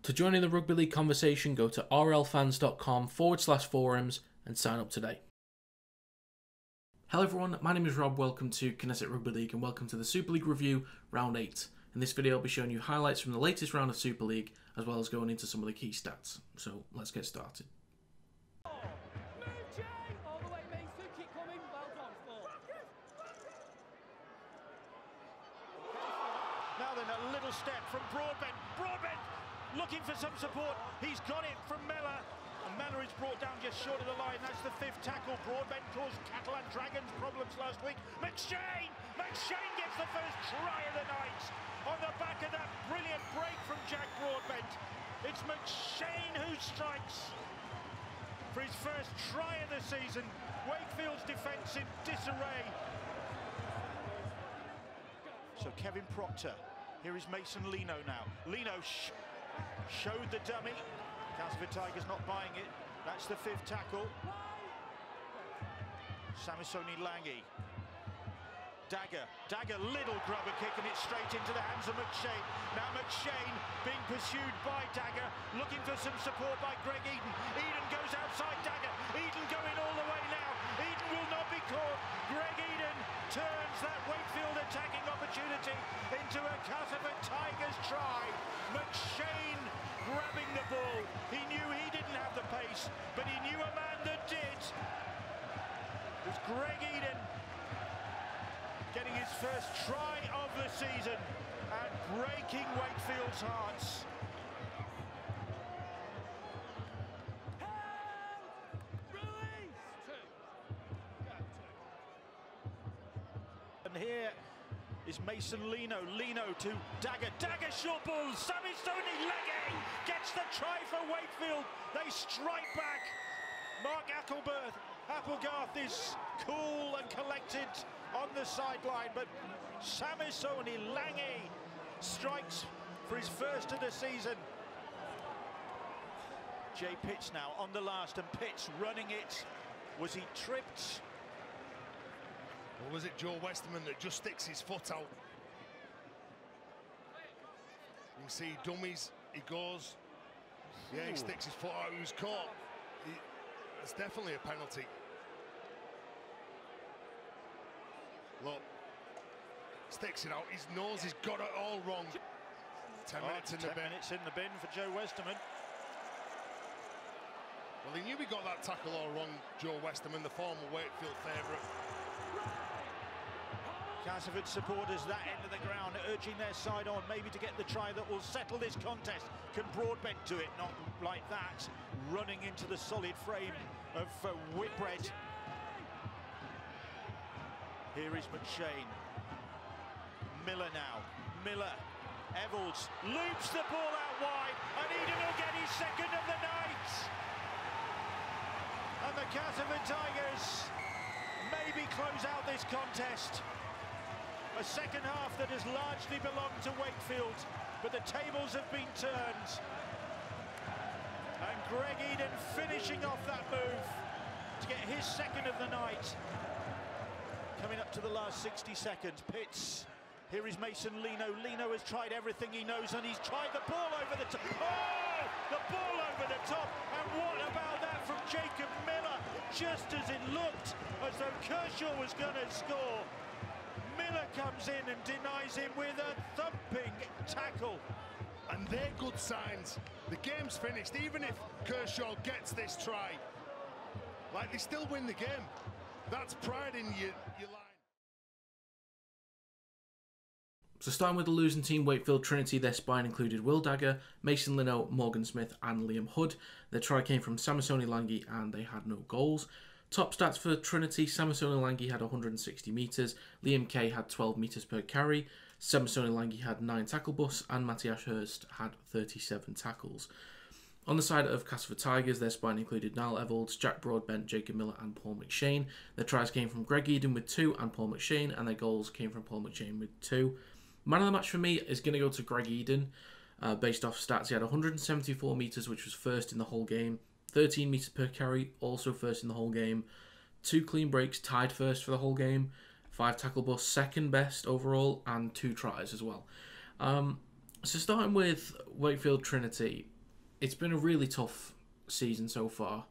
To join in the Rugby League conversation, go to rlfans.com/forums and sign up today. Hello everyone, my name is Rob, welcome to Kinetic Rugby League and welcome to the Super League Review Round 8. In this video I'll be showing you highlights from the latest round of Super League as well as going into some of the key stats. So let's get started. Now then, a little step from Broadbent. Broadbent looking for some support. He's got it from Miller. And Miller is brought down just short of the line. That's the fifth tackle. Broadbent caused Catalan Dragons problems last week. McShane! McShane gets the first try of the night on the back of that brilliant break from Jack Broadbent. It's McShane who strikes for his first try of the season. Wakefield's defence in disarray. So Kevin Proctor, here is Mason Leigh now. Leigh showed the dummy. Castleford Tigers not buying it. That's the fifth tackle. Samisoni Leigh. Dagger, little grubber kick and it's straight into the hands of McShane. Now McShane being pursued by Dagger, looking for some support by Greg Eden. Eden goes outside Dagger. Eden going all the way now. Eden will not be caught. Greg Eden turns that Wakefield attacking opportunity into a Castleford Tigers try. McShane grabbing the ball. He knew he didn't have the pace, but he knew a man that did. It was Greg Eden getting his first try of the season and breaking Wakefield's hearts. And here is Mason Leigh to Dagger. Dagger short ball. Samisoni Leigh gets the try for Wakefield. They strike back. Mark Applegarth is cool and collected on the sideline, but Samisoni Leigh strikes for his first of the season. Jay Pitts now on the last, and Pitts running it. Was he tripped? Or was it Joe Westerman that just sticks his foot out? You can see dummies, he goes. Yeah, he sticks his foot out, he was caught. It's definitely a penalty. Look, sticks it out, his nose, he's got it all wrong. 10 minutes in the bin. 10 minutes in the bin for Joe Westerman. Well, he knew he got that tackle all wrong, Joe Westerman, the former Wakefield favourite. Castleford supporters that end of the ground urging their side on, maybe to get the try that will settle this contest. Can Broadbent do it? Not like that. Running into the solid frame of Whitbread. Here is McShane. Miller now. Miller. Evalds loops the ball out wide, and Eden will get his second of the night. And the Castleford Tigers maybe close out this contest. A second half that has largely belonged to Wakefield, but the tables have been turned. And Greg Eden finishing off that move to get his second of the night. Coming up to the last 60 seconds, Pitts. Here is Mason Leigh. Leigh has tried everything he knows, and he's tried the ball over the top. Oh! The ball over the top. And what about that from Jacob Miller? Just as it looked as though Kershaw was going to score. Miller comes in and denies him with a thumping tackle. And they're good signs. The game's finished. Even if Kershaw gets this try, like, they still win the game. That's pride in your line. So starting with the losing team, Wakefield Trinity, their spine included Will Dagger, Mason Leigh, Morgan Smith and Liam Hood. Their try came from Samisoni Leigh and they had no goals. Top stats for Trinity, Samisoni Leigh had 160 metres, Liam Kay had 12 metres per carry, Samisoni Leigh had 9 tackle busts and Matty Ashurst had 37 tackles. On the side of Castleford Tigers, their spine included Niall Evalds, Jack Broadbent, Jacob Miller and Paul McShane. Their tries came from Greg Eden with 2 and Paul McShane, and their goals came from Paul McShane with 2. Man of the match for me is going to go to Greg Eden. Based off stats, he had 174 metres, which was first in the whole game. 13 metres per carry, also first in the whole game. 2 clean breaks, tied first for the whole game. 5 tackle busts, second best overall, and 2 tries as well. So starting with Wakefield Trinity, it's been a really tough season so far.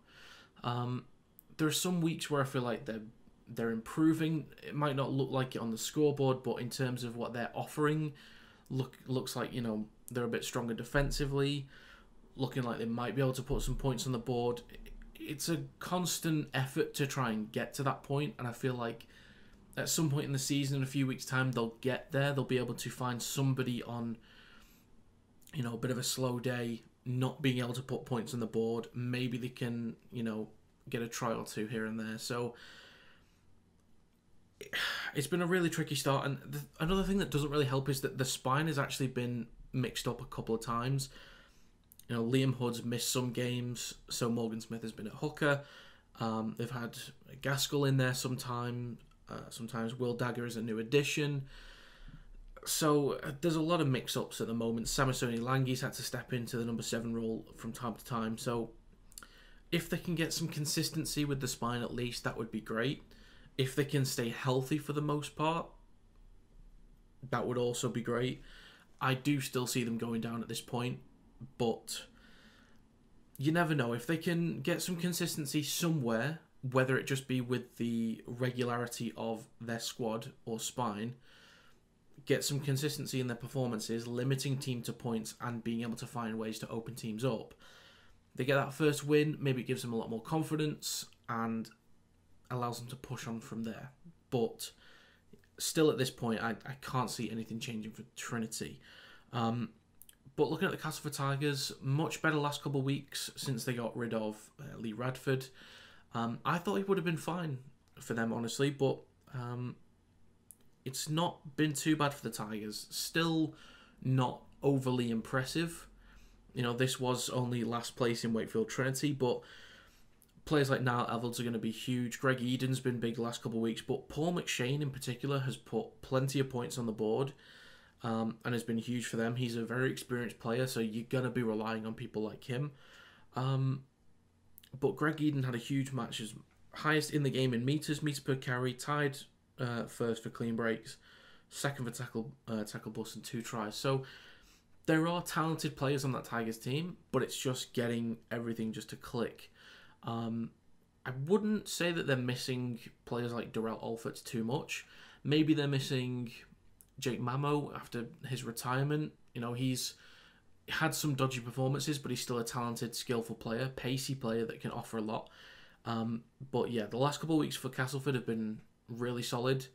There are some weeks where I feel like they're improving. It might not look like it on the scoreboard, but in terms of what they're offering, looks like, you know, they're a bit stronger defensively, looking like they might be able to put some points on the board. It's a constant effort to try and get to that point, and I feel like at some point in the season, in a few weeks' time, they'll get there. They'll be able to find somebody on, you know, a bit of a slow day, not being able to put points on the board. Maybe they can, you know, get a try or two here and there. So it's been a really tricky start. And another thing that doesn't really help is that the spine has actually been mixed up a couple of times. You know, Liam Hood's missed some games, so Morgan Smith has been at hooker. They've had Gaskell in there sometimes. Sometimes Will Dagger is a new addition. So there's a lot of mix-ups at the moment. Samisoni Langi's had to step into the number 7 role from time to time. So if they can get some consistency with the spine at least, that would be great. If they can stay healthy for the most part, that would also be great. I do still see them going down at this point, but you never know. If they can get some consistency somewhere, whether it just be with the regularity of their squad or spine, get some consistency in their performances, limiting team to points and being able to find ways to open teams up. They get that first win, maybe it gives them a lot more confidence and allows them to push on from there. But still at this point, I can't see anything changing for Trinity. But looking at the Castleford Tigers, much better last couple of weeks since they got rid of Leigh Radford. I thought he would have been fine for them, honestly, but it's not been too bad for the Tigers. Still not overly impressive. You know, this was only last place in Wakefield Trinity, but players like Niall Evalds are going to be huge. Greg Eden's been big the last couple of weeks, but Paul McShane in particular has put plenty of points on the board and has been huge for them. He's a very experienced player, so you're going to be relying on people like him. But Greg Eden had a huge match, as highest in the game in metres per carry, tied first for clean breaks, second for tackle bust and 2 tries. So there are talented players on that Tigers team, but it's just getting everything just to click. I wouldn't say that they're missing players like Darrell Alford too much. Maybe they're missing Jake Mamo after his retirement. You know, he's had some dodgy performances, but he's still a talented, skillful player, pacey player that can offer a lot. But yeah, the last couple of weeks for Castleford have been really solid,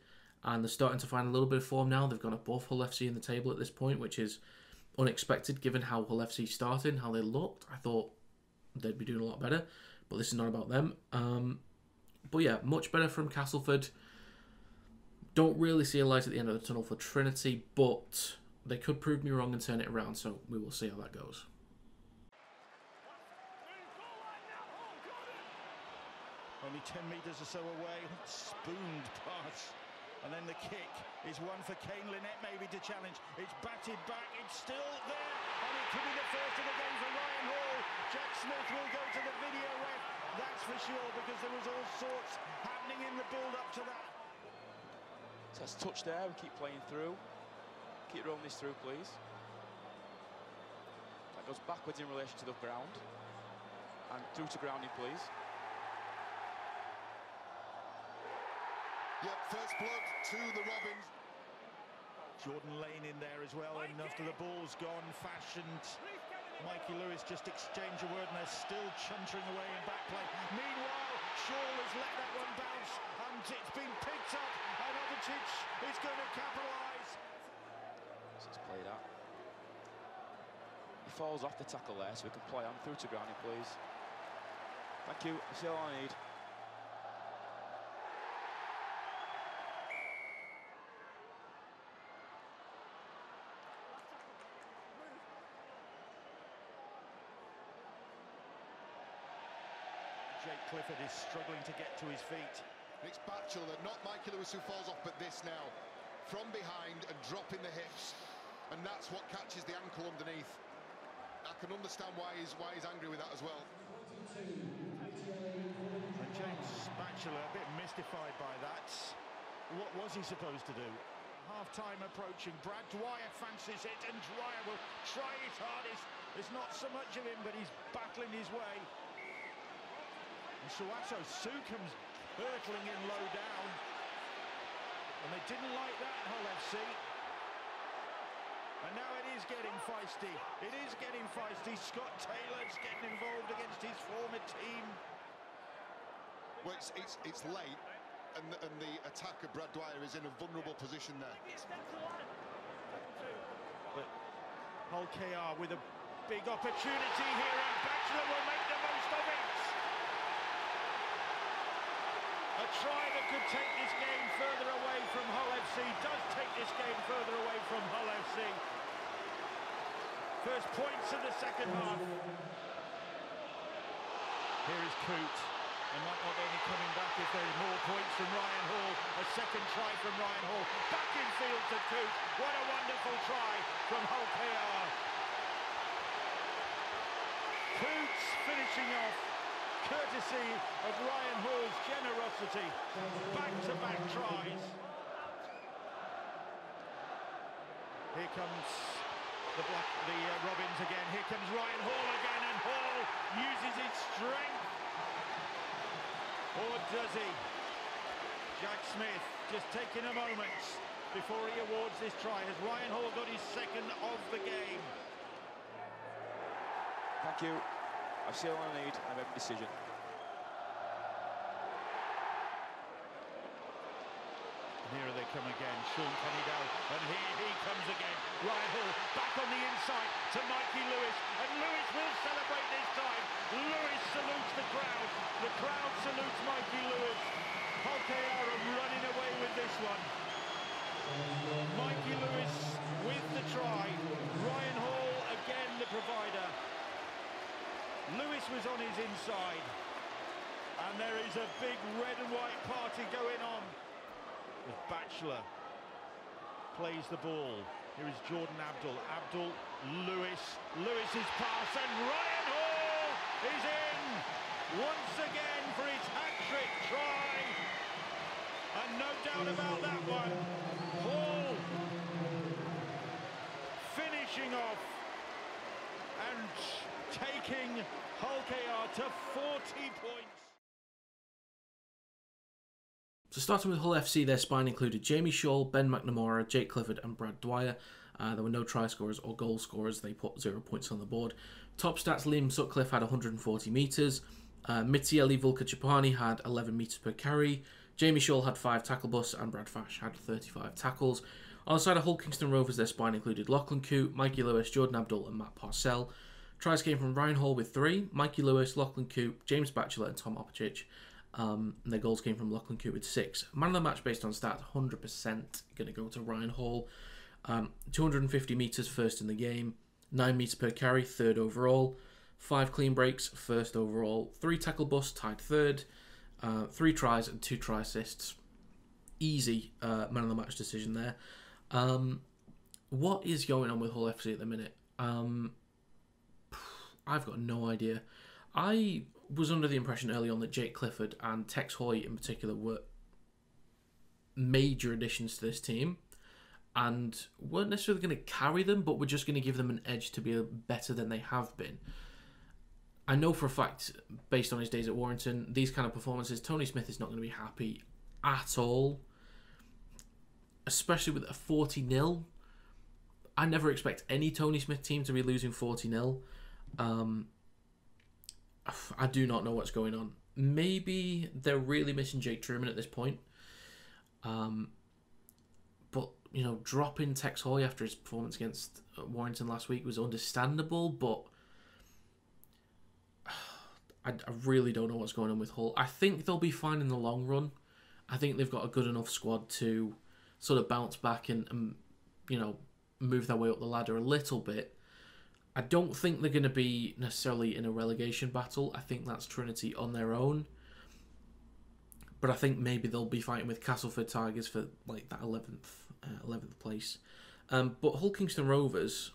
and they're starting to find a little bit of form now. They've gone above Hull FC in the table at this point, which is unexpected given how Hull FC started and how they looked. I thought they'd be doing a lot better, but this is not about them. But yeah, much better from Castleford. Don't really see a light at the end of the tunnel for Trinity, but they could prove me wrong and turn it around, so we will see how that goes. Only 10 metres or so away, spooned pass. And then the kick is one for Kane Lynette maybe to challenge. It's batted back, it's still there, and it could be the first of the game for Ryan Hall. Jack Smith will go to the video ref, that's for sure, because there was all sorts happening in the build-up to that. So that's touch there, we keep playing through. Keep rolling this through, please. That goes backwards in relation to the ground. And through to grounding, please. Yep, first blood to the Robins. Jordan Lane in there as well, and after the ball's gone, fashioned. Mikey Lewis just exchange a word, and they're still chuntering away in back play. Meanwhile, Shaw has let that one bounce, and it's been picked up, and Obertic is going to capitalise. So it's played out. He falls off the tackle there, so we can play on through to grounding, please. Thank you, that's all I need. Jake Clifford is struggling to get to his feet. It's Batchelor, not Mikey Lewis who falls off, but this now. From behind and dropping the hips. And that's what catches the ankle underneath. I can understand why he's angry with that as well. And James Batchelor a bit mystified by that. What was he supposed to do? Half-time approaching. Brad Dwyer fancies it, and Dwyer will try his hardest. There's not so much of him, but he's battling his way. And Suato Su comes hurtling in low down. And they didn't like that in Hull FC. And now it is getting feisty. It is getting feisty. Scott Taylor's getting involved against his former team. Well, it's late, and the attacker, Brad Dwyer, is in a vulnerable position there. But Hull KR with a big opportunity here, and Batchelor will make the most of it. A try that could take this game further away from Hull FC does take this game further away from Hull FC. First points of the second half. Here is Coote. They might not only coming back if there's more points from Ryan Hall. A second try from Ryan Hall. Back in field to Coote. What a wonderful try from Hull KR. Coote's finishing off, courtesy of Ryan Hall's generosity. Back-to-back tries. Here comes the Robins again. Here comes Ryan Hall again, and Hall uses his strength. Or does he? Jack Smith just taking a moment before he awards this try. Has Ryan Hall got his second of the game? Thank you. I've seen all I need. I made a decision. And here they come again. Sean Cannydale. And here he comes again. Ryan Hall back on the inside to Mikey Lewis. And Lewis will celebrate this time. Lewis salutes the crowd. The crowd salutes Mikey Lewis. Hull KR are running away with this one. Mikey Lewis with the try. Ryan Hall again the provider. Lewis was on his inside. And there is a big red and white party going on. As Batchelor plays the ball. Here is Jordan Abdul. Abdul, Lewis. Lewis's pass, and Ryan Hall is in once again for his hat-trick try. And no doubt about that one. Hall finishing off and taking Hull KR to 40 points. So starting with Hull FC, their spine included Jamie Shaw, Ben McNamara, Jake Clifford and Brad Dwyer. There were no try scorers or goal scorers. They put 0 points on the board. Top stats, Liam Sutcliffe had 140 metres. Mitzieli Vulkachapani had 11 metres per carry. Jamie Shaw had 5 tackle busts and Brad Fash had 35 tackles. On the side of Hull Kingston Rovers, their spine included Lachlan Coote, Mikey Lewis, Jordan Abdul and Matt Parcell. Tries came from Ryan Hall with 3, Mikey Lewis, Lachlan Coote, James Batchelor and Tom Opicic. Their goals came from Lachlan Coote with 6. Man of the match based on stats, 100% going to go to Ryan Hall. 250 metres first in the game, 9 metres per carry, 3rd overall, 5 clean breaks, 1st overall, 3 tackle busts, tied 3rd, 3 tries and 2 try assists. Easy man of the match decision there. What is going on with Hull FC at the minute? I've got no idea. I was under the impression early on that Jake Clifford and Tex Hoy in particular were major additions to this team and weren't necessarily going to carry them, but were just going to give them an edge to be better than they have been. I know for a fact, based on his days at Warrington, these kind of performances, Tony Smith is not going to be happy at all, especially with a 40-0. I never expect any Tony Smith team to be losing 40-0. I do not know what's going on. Maybe they're really missing Jake Truman at this point. But, you know, dropping Tex Hoy after his performance against Warrington last week was understandable, but I really don't know what's going on with Hull. I think they'll be fine in the long run. I think they've got a good enough squad to sort of bounce back and you know, move their way up the ladder a little bit. I don't think they're going to be necessarily in a relegation battle. I think that's Trinity on their own. But I think maybe they'll be fighting with Castleford Tigers for like that 11th place. But Hull Kingston Rovers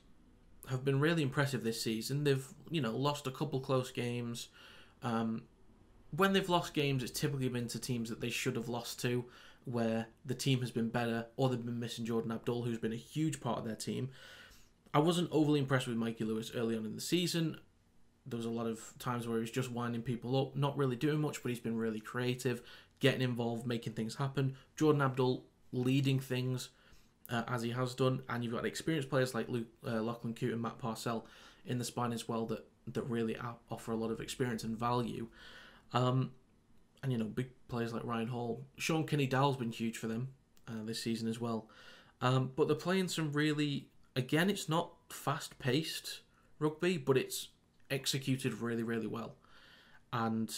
have been really impressive this season. They've, you know, lost a couple close games. When they've lost games, it's typically been to teams that they should have lost to, where the team has been better, or they've been missing Jordan Abdul, who's been a huge part of their team. I wasn't overly impressed with Mikey Lewis early on in the season. There was a lot of times where he was just winding people up, not really doing much, but he's been really creative, getting involved, making things happen. Jordan Abdul leading things as he has done, and you've got experienced players like Lachlan Coote and Matt Parcell in the spine as well that really offer a lot of experience and value. And, you know, big players like Ryan Hall. Sean Kinney-Dowell's been huge for them this season as well. But they're playing some really, again, it's not fast-paced rugby, but it's executed really, really well. And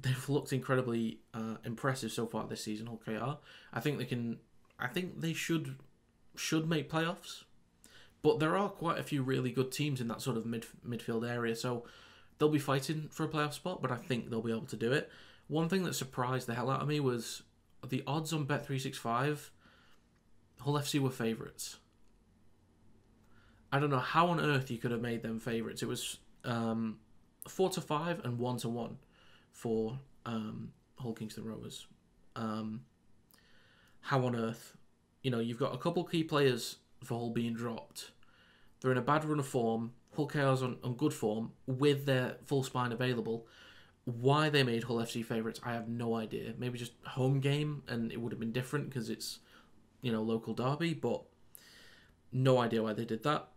they've looked incredibly impressive so far this season, Hull KR. I think they should make playoffs. But there are quite a few really good teams in that sort of midfield area, so they'll be fighting for a playoff spot, but I think they'll be able to do it. One thing that surprised the hell out of me was the odds on Bet365. Hull FC were favourites. I don't know how on earth you could have made them favourites. It was 4-5 and 1-1 for Hull Kingston Rovers. How on earth? You know, you've got a couple key players for Hull being dropped. They're in a bad run of form. Hull KR's on good form with their full spine available. Why they made Hull FC favourites, I have no idea. Maybe just home game and it would have been different because it's, you know, local derby, but no idea why they did that.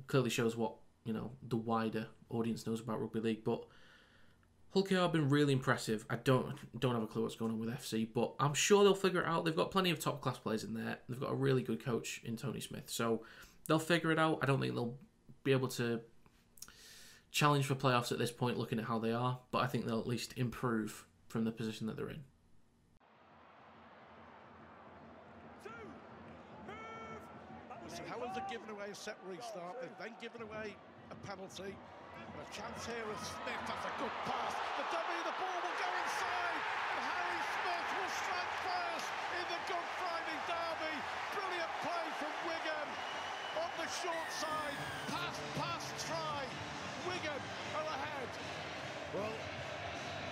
Clearly shows what, you know, the wider audience knows about Rugby League, but Hull KR have been really impressive. I don't have a clue what's going on with FC, but I'm sure they'll figure it out. They've got plenty of top class players in there. They've got a really good coach in Tony Smith, so they'll figure it out. I don't think they'll be able to challenge for playoffs at this point, looking at how they are, but I think they'll at least improve from the position that they're in. So Helens have given away a set restart, they've then given away a penalty. And a chance here of Smith, that's a good pass. The dummy, the ball will go inside, and Harry Smith will strike first in the Good Friday derby. Brilliant play from Wigan on the short side. Pass, try. Wigan are ahead. Well,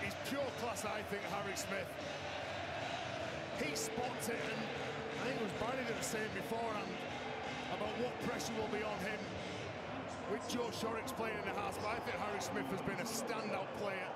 he's pure class, I think, Harry Smith. He spots it, and I think it was Barney that was saying beforehand about what pressure will be on him with Joe Shorrock's playing in the house, but I think Harry Smith has been a standout player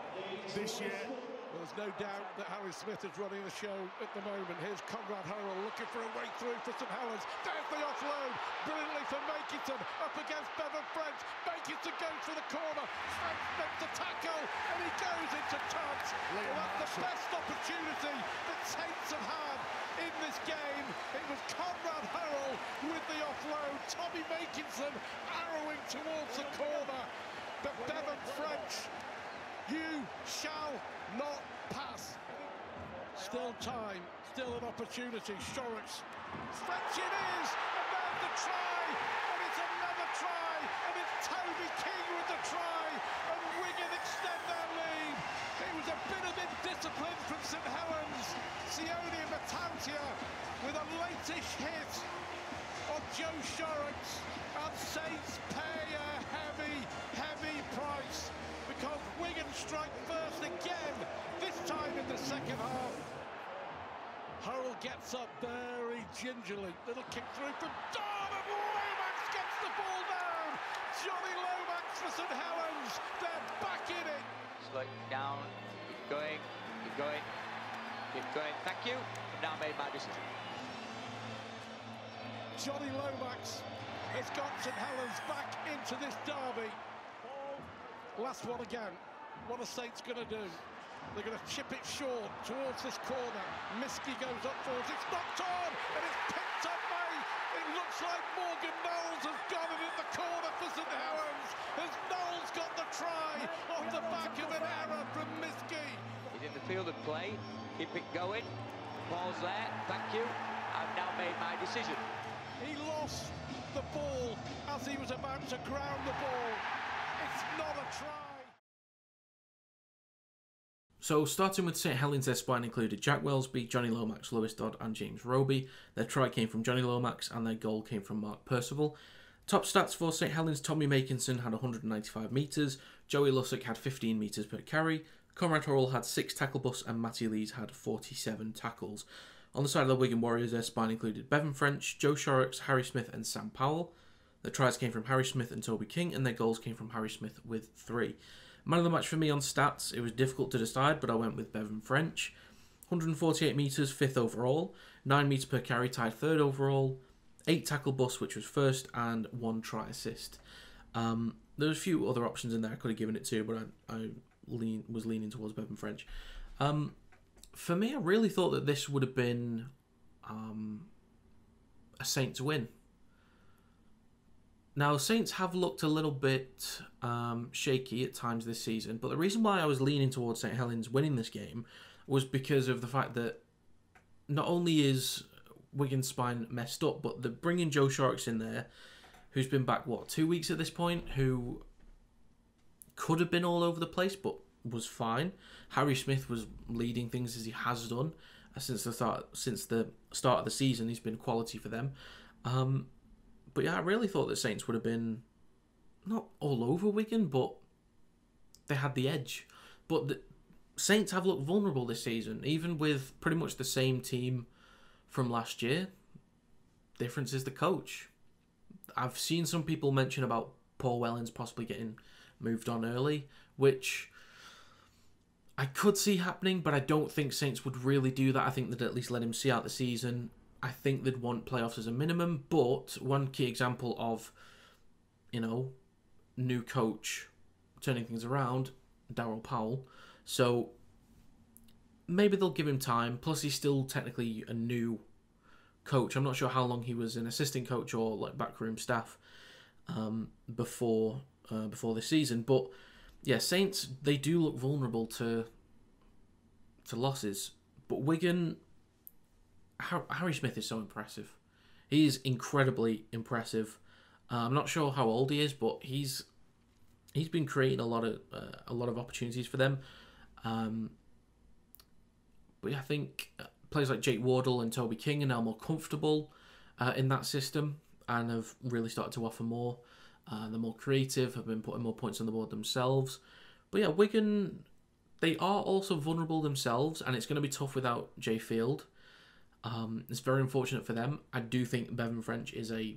this year. There's no doubt that Harry Smith is running the show at the moment. Here's Conrad Hurrell looking for a way through for St Helens. There's the offload, brilliantly for Makington, up against Bevan French. Makington goes for the corner, French makes the tackle, and he goes into touch. Well, that's the best opportunity that Saints have had in this game. It was Conrad Hurrell with the offload, Tommy Makington arrowing towards the corner, but Bevan French, you shall not pass. Still time, still an opportunity. Shorrocks, French it is, and there's the try, and it's another try, and it's Toby King with the try, and Wigan extend their lead. It was a bit of indiscipline from St Helens. Sione Matantia with a late-ish hit on Joe Shorrocks, and Saints pay a heavy price, because Wigan strike first again, this time in the second half. Hurrell gets up very gingerly, little kick through from Dawn, and Lomax gets the ball down. Johnny Lomax for St Helens, they're back in it. Slow down, keep going, thank you. Now made my decision. Johnny Lomax has got St Helens back into this derby. Last one again. What are Saints going to do? They're going to chip it short towards this corner. Miskey goes up for it. It's knocked on, and it's picked up by, it looks like Morgan Knowles has got it in the corner for St Helens. Has Knowles got the try off the back of an error from Miskey? He's in the field of play. Keep it going. Ball's there. Thank you. I've now made my decision. He lost the ball as he was about to ground the ball. It's not a try. So, starting with St Helens, their spine included Jack Wellesby, Johnny Lomax, Lewis Dodd and James Roby. Their try came from Johnny Lomax and their goal came from Mark Percival. Top stats for St Helens: Tommy Makinson had 195 metres, Joey Lussick had 15 metres per carry, Conrad Hurrell had 6 tackle busts and Matty Lees had 47 tackles. On the side of the Wigan Warriors, their spine included Bevan French, Joe Shorrocks, Harry Smith and Sam Powell. The tries came from Harry Smith and Toby King, and their goals came from Harry Smith with 3. Man of the match for me on stats, it was difficult to decide, but I went with Bevan French. 148 metres, 5th overall, 9 metres per carry, tied 3rd overall, 8 tackle busts, which was 1st, and 1 try assist. There was a few other options in there I could have given it to, but I was leaning towards Bevan French. For me, I really thought that this would have been a Saints win. Now, Saints have looked a little bit shaky at times this season, but the reason why I was leaning towards St Helens winning this game was because of the fact that not only is Wigan's spine messed up, but they're bringing Joe Sharks in there, who's been back, 2 weeks at this point, who could have been all over the place, but was fine. Harry Smith was leading things as he has done since the start of the season. He's been quality for them. But yeah, I really thought that Saints would have been not all over Wigan, but they had the edge. But the Saints have looked vulnerable this season, even with pretty much the same team from last year. Difference is the coach. I've seen some people mention about Paul Wellens possibly getting moved on early, which I could see happening, but I don't think Saints would really do that. I think they'd at least let him see out the season. I think they'd want playoffs as a minimum, but one key example of, new coach turning things around, Darryl Powell. So maybe they'll give him time. Plus, he's still technically a new coach. I'm not sure how long he was an assistant coach or backroom staff before this season. But yeah, Saints, they do look vulnerable to losses. But Wigan, Harry Smith is so impressive. He is incredibly impressive. I'm not sure how old he is, but he's been creating a lot of opportunities for them. But yeah, I think players like Jake Wardle and Toby King are now more comfortable in that system and have really started to offer more. They're more creative, have been putting more points on the board themselves. But yeah, Wigan, they are also vulnerable themselves, and it's going to be tough without Jay Field. It's very unfortunate for them. I do think Bevan French is a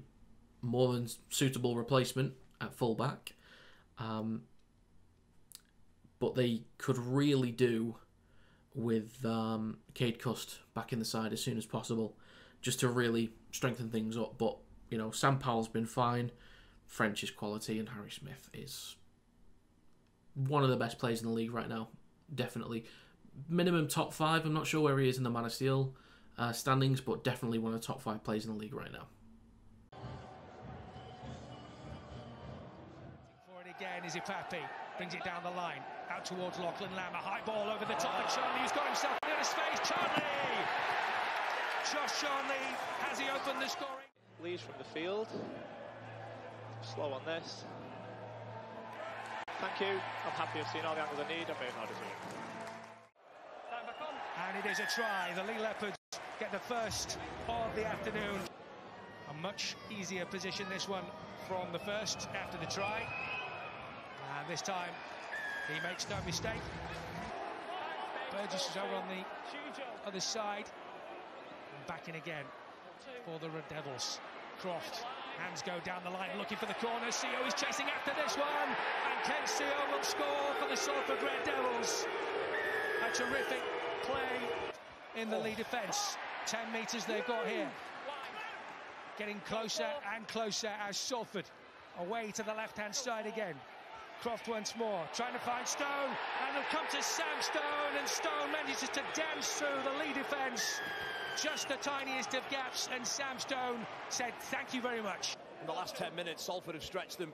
more than suitable replacement at fullback. But they could really do with Cade Cust back in the side as soon as possible, just to really strengthen things up. But, Sam Powell's been fine. French is quality, and Harry Smith is one of the best players in the league right now. Definitely. Minimum top 5. I'm not sure where he is in the Man of Steel standings, but definitely one of the top 5 players in the league right now. For it again is Ipapi. Brings it down the line. Out towards Lachlan Lamb. A high ball over the top of Charlie, who's got himself in a space. Charlie! Josh Charlie, has he opened the scoring? Leeds from the field. Slow on this. Thank you. I'm happy I've seen all the angles I need. I'm very hard to do. And it is a try. The Leigh Leopards get the first of the afternoon. A much easier position, this one, from the first after the try. And this time, he makes no mistake. Burgess is over on the other side. And back in again for the Red Devils. Croft, hands go down the line looking for the corner. CO is chasing after this one. And Ken CO will score for the Salford Red Devils. A terrific play in the Leigh defence. 10 metres they've got here. Getting closer and closer as Salford away to the left-hand side again. Croft once more, trying to find Stone, and they'll come to Sam Stone, and Stone manages to dance through the Leigh defence. Just the tiniest of gaps, and Sam Stone said thank you very much. In the last 10 minutes, Salford have stretched them,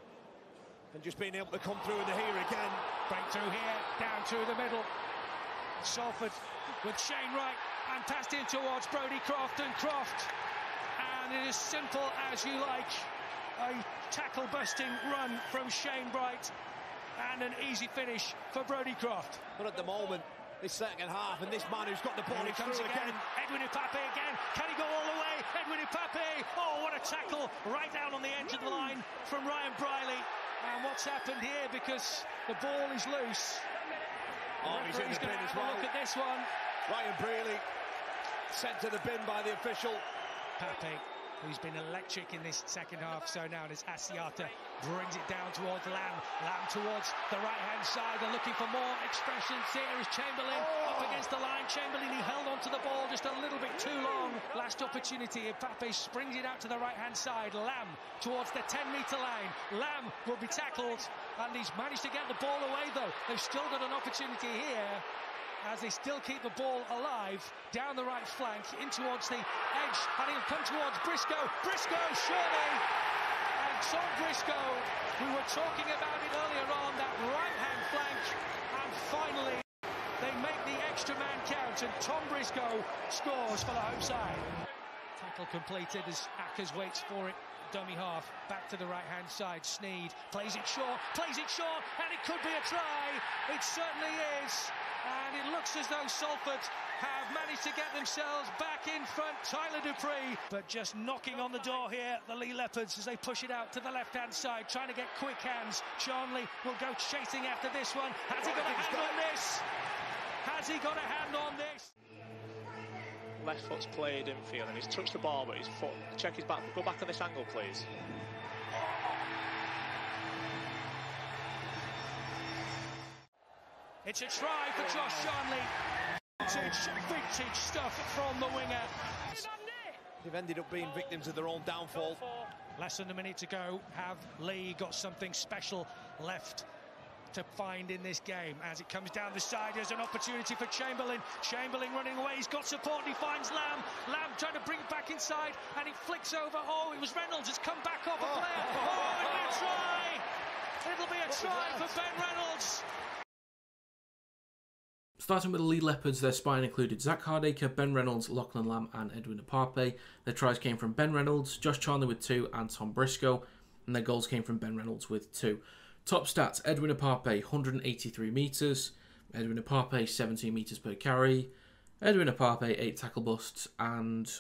and just being able to come through in the here again. Breakthrough here, down through the middle. Salford with Shane Wright, and passed in towards Brodie Croft, and Croft. And it is simple as you like. A tackle-busting run from Shane Wright, and an easy finish for Brodie Croft. But at the moment, this second half, and this man who's got the ball Here he comes again. Edwin Ipapi again. Can he go all the way? Edwin Ipapi. Oh, what a tackle right down on the edge of the line from Ryan Briley. And what's happened here, because the ball is loose. Oh, he's in the bin as well. Look at this one. Ryan Briley sent to the bin by the official. Pape who's been electric in this second half so now, and as Asiata brings it down towards Lamb. Lamb towards the right-hand side. They're looking for more expressions. Here is Chamberlain up against the line. Chamberlain, he held onto the ball just a little bit too long. Last opportunity. Mbappe springs it out to the right-hand side. Lamb towards the 10-metre line. Lamb will be tackled, and he's managed to get the ball away, though. They've still got an opportunity here, as they still keep the ball alive down the right flank in towards the edge, and he'll come towards Briscoe. Briscoe, surely! And Tom Briscoe, we were talking about it earlier on, that right-hand flank, and finally they make the extra man count, and Tom Briscoe scores for the home side. Tackle completed as Ackers waits for it. Dummy half, back to the right-hand side. Sneed plays it short, and it could be a try. It certainly is. And it looks as though Salford have managed to get themselves back in front. Tyler Dupree, but just knocking on the door here, the Leigh Leopards, as they push it out to the left-hand side, trying to get quick hands. Charnley will go chasing after this one. Has he got a hand on this? Has he got a hand on this? Left foot's played infield and he's touched the ball, but his foot, check his back, go back on this angle please. It's a try for Josh Charnley. Vintage stuff from the winger. They've ended up being victims of their own downfall. Less than a minute to go. Have Leigh got something special left to find in this game? As it comes down the side, there's an opportunity for Chamberlain. Chamberlain running away, he's got support, and he finds Lamb. Lamb trying to bring it back inside, and he flicks over. Oh, it was Reynolds, has come back off a player. Oh, it'll be a try! It'll be a try for Ben Reynolds. Starting with the Leigh Leopards, their spine included Zach Hardacre, Ben Reynolds, Lachlan Lamb and Edwin Apape. Their tries came from Ben Reynolds, Josh Charnley with 2 and Tom Briscoe, and their goals came from Ben Reynolds with 2. Top stats, Edwin Apape, 183 metres, Edwin Apape, 17 metres per carry, Edwin Apape, 8 tackle busts, and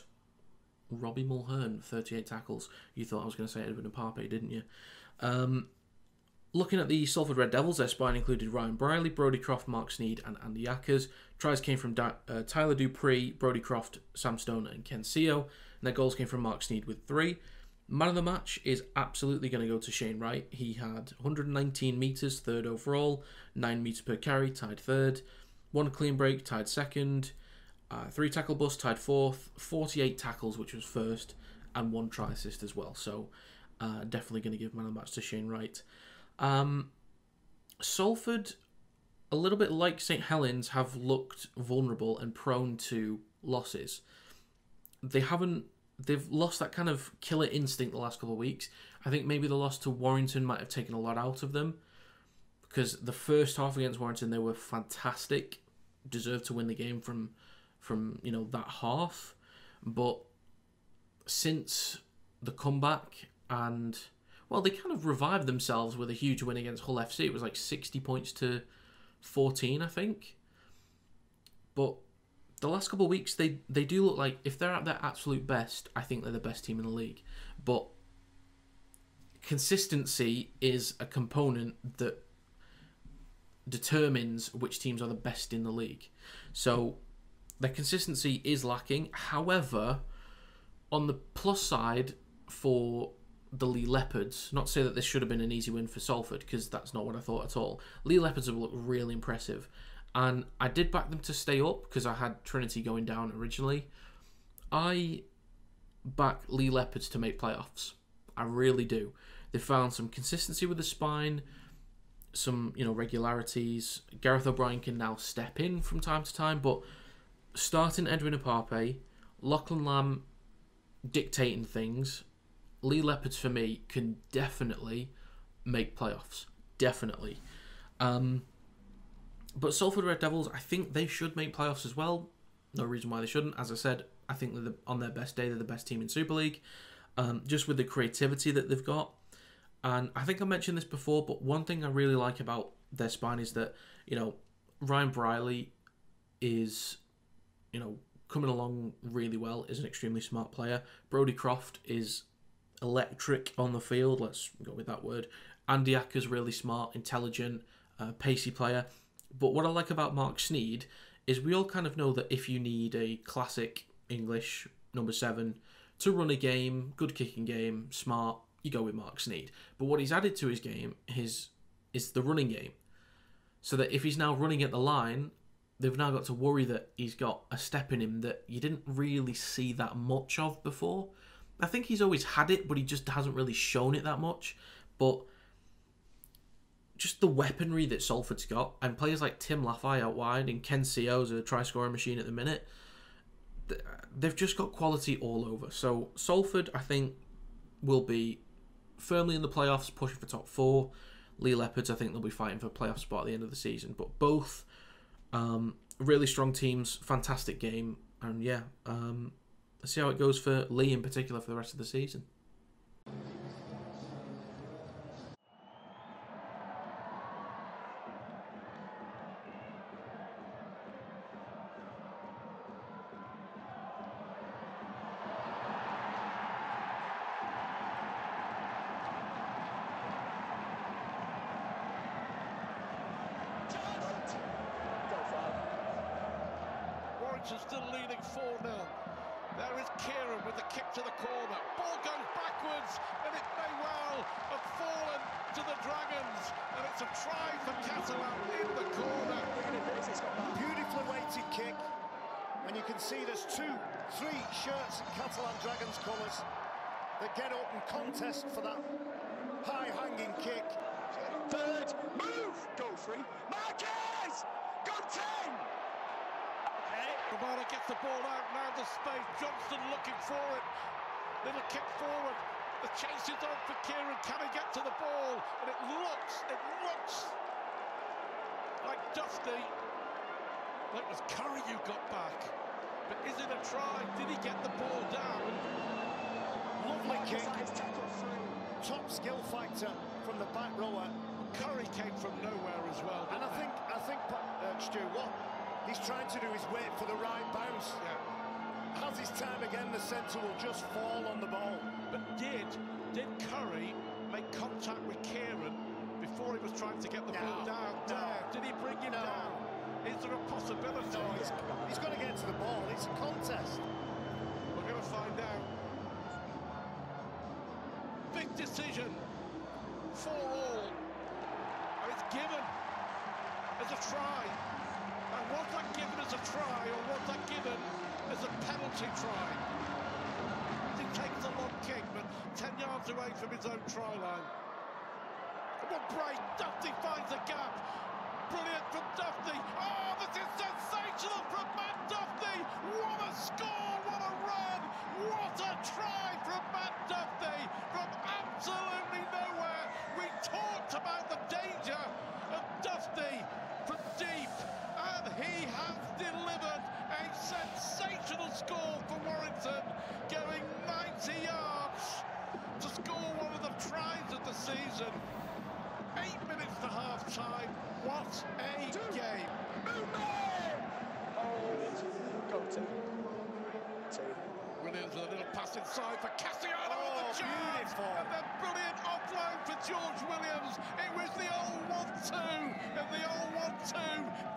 Robbie Mulhern, 38 tackles. You thought I was going to say Edwin Apape, didn't you? Looking at the Salford Red Devils, their spine included Ryan Briley, Brodie Croft, Mark Sneed and Andy Ackers. Tries came from Tyler Dupree, Brodie Croft, Sam Stoner and Ken Seo, and their goals came from Mark Sneed with 3. Man of the match is absolutely going to go to Shane Wright. He had 119 metres, 3rd overall, 9 metres per carry, tied 3rd, 1 clean break, tied 2nd, 3 tackle busts, tied 4th, 48 tackles, which was 1st, and 1 try assist as well. So definitely going to give man of the match to Shane Wright. Salford, a little bit like St Helens, have looked vulnerable and prone to losses. They've lost that kind of killer instinct the last couple of weeks. I think maybe the loss to Warrington might have taken a lot out of them, because the first half against Warrington, they were fantastic, deserved to win the game from that half. But since the comeback, and well, they kind of revived themselves with a huge win against Hull FC. It was like 60 points to 14, I think. But the last couple of weeks, they do look like, if they're at their absolute best, I think they're the best team in the league. But consistency is a component that determines which teams are the best in the league. So their consistency is lacking. However, on the plus side for the Leigh Leopards, not to say that this should have been an easy win for Salford, because that's not what I thought at all. Leigh Leopards have looked really impressive, and I did back them to stay up because I had Trinity going down originally. I back Leigh Leopards to make playoffs. I really do. They found some consistency with the spine, some regularities. Gareth O'Brien can now step in from time to time, but starting Edwin Apape, Lachlan Lamb dictating things, Leigh Leopards for me can definitely make playoffs. Definitely. But Salford Red Devils, I think they should make playoffs as well. No reason why they shouldn't. As I said, I think they're on their best day, they're the best team in Super League. Just with the creativity that they've got. And I think I mentioned this before, but one thing I really like about their spine is that, Ryan Briley is, coming along really well, is an extremely smart player. Brodie Croft is electric on the field, let's go with that word. Andy Acker's really smart, intelligent, pacey player. But what I like about Mark Sneed is we all kind of know that if you need a classic English number 7 to run a game, good kicking game, smart, you go with Mark Sneyd. But what he's added to his game is the running game. So that if he's now running at the line, they've now got to worry that he's got a step in him that you didn't really see that much of before. I think he's always had it, but he just hasn't really shown it that much. But just the weaponry that Salford's got, and players like Tim Laffey out wide and Ken Seo's a try-scoring machine at the minute, they've just got quality all over. So Salford, I think, will be firmly in the playoffs, pushing for top 4. Leigh Leopards, I think they'll be fighting for a playoff spot at the end of the season. But both really strong teams, fantastic game. And yeah, let's see how it goes for Leigh in particular for the rest of the season. Warrington still leading 4-0. There is Kieran with the kick to the corner. Ball goes backwards, and it may well have fallen to the Dragons. And it's a try for Catalan in the corner. Beautifully weighted kick. And you can see there's 2, 3 shirts in Catalan Dragons colours that get up and contest for that high-hanging kick. Third, move, go free. Marquez, go 10. Romano gets the ball out, now the space. Johnston looking for it. Little kick forward. The chase is on for Kieran. Can he get to the ball? And it looks like Dusty. That was Curry who got back. But is it a try? Did he get the ball down? Lovely kick. Top skill fighter from the back rower. Curry came from nowhere as well. And I think Stu, what he's trying to do is wait for the right bounce. Yeah. Has his time again, the centre will just fall on the ball. But did Curry make contact with Kieran before he was trying to get the ball down? Did he bring him down? Is there a possibility? No, he's got to get to the ball. It's a contest. We're going to find out. Big decision for all. And it's given as a try. And was that given as a try, or was that given as a penalty try? He takes a long kick, but 10 yards away from his own try line. One break, Dufty finds a gap. Brilliant from Dufty. Oh, this is sensational from Matt Dufty. What a score, what a run. What a try from Matt Dufty. From absolutely nowhere. We talked about the danger of Dufty from deep. And he has delivered a sensational score for Warrington, going 90 yards to score one of the tries of the season. 8 minutes to half-time. What a game. Williams with a little pass inside for Cassiano on the charge. And then brilliant offload for George Williams. It was the old 1-2, and the old 1-2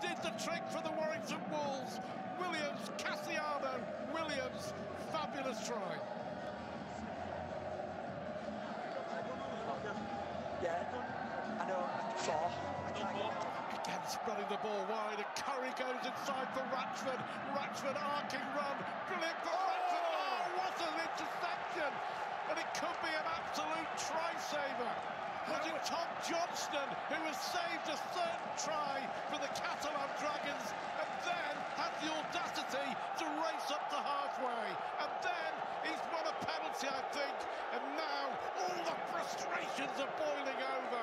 did the trick for the Warrington Wolves. Williams, Cassiano, Williams, fabulous try. I know, 4. Again, spreading the ball wide, and Curry goes inside for Ratchford. Ratchford arcing run, brilliant for Ratchford. Oh, what an interception! And it could be an absolute try-saver. Was it Tom Johnston who has saved a certain try for the Catalan Dragons, and then had the audacity to race up to halfway? And then he's won a penalty, I think, and now all the frustrations are boiling over.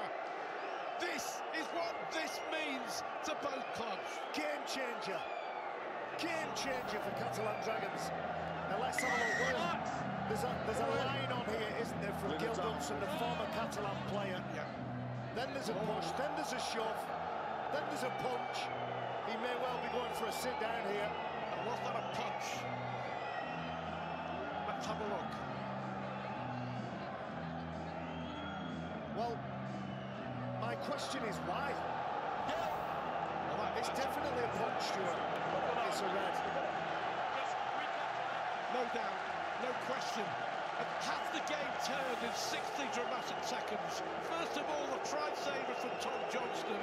This is what this means to both clubs. Game changer. Game changer for Catalan Dragons. Now let's have a look. There's a line on here, isn't there, from Gil Dodson, the former Catalan player. Yeah. Then there's a push, then there's a shove, then there's a punch. He may well be going for a sit down here. And was that a punch? Let's have a look. Well, my question is why? Well, it's definitely a punch, Stuart. It's a red. No doubt. no question. And has the game turned in 60 dramatic seconds? First of all, the try-saver from Tom Johnston.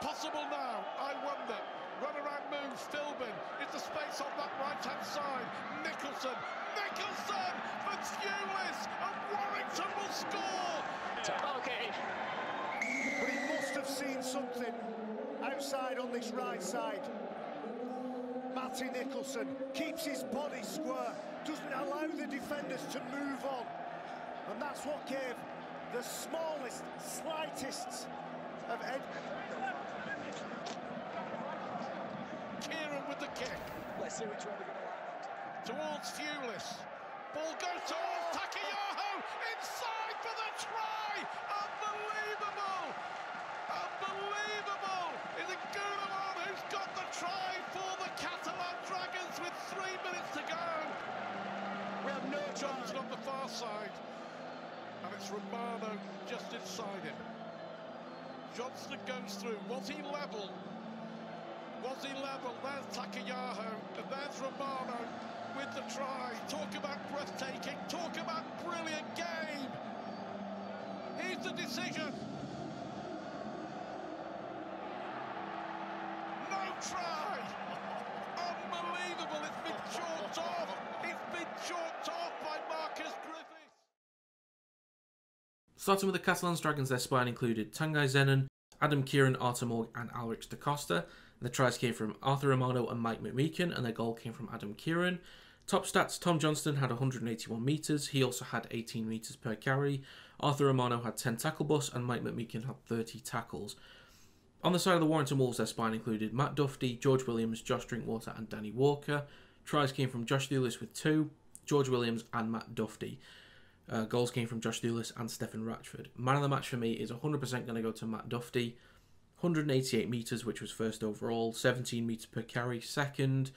Possible now, I wonder. Run around move, Philbin into space on that right-hand side. Nicholson for Thewlis, and Warrington will score! Okay. But he must have seen something outside on this right side. Matty Nicholson keeps his body square, doesn't allow the defenders to move on. And that's what gave the smallest, slightest of Kieran with the kick. Let's see which one we're going to land. Towards Thewlis. Ball goes towards Takiyaho. Inside for the try. Unbelievable. Unbelievable. Is it Gunawan who's got the try for the Catalan Dragons with 3 minutes to go? We have no chance on the far side. And it's Romano just inside him. Johnston goes through. Was he level? Was he level? There's Takiyaho, and there's Romano with the try. Talk about breathtaking, talk about brilliant game. Here's the decision. No try. Unbelievable, it's been chalked off. It's been chalked off by Marcus Griffiths. Starting with the Catalans Dragons, their spine included Tanguy Zenon, Adam Kieran, Artur Morg and Alrix da Costa. The tries came from Arthur Romano and Mike McMeekin, and their goal came from Adam Kieran. Top stats, Tom Johnston had 181 metres. He also had 18 metres per carry. Arthur Romano had 10 tackle busts, and Mike McMeekin had 30 tackles. On the side of the Warrington Wolves, their spine included Matt Duffy, George Williams, Josh Drinkwater and Danny Walker. Tries came from Josh Thewlis with 2, George Williams and Matt Duffy. Goals came from Josh Thewlis and Stephen Ratchford. Man of the match for me is 100% going to go to Matt Duffy. 188 metres, which was first overall, 17 metres per carry, second,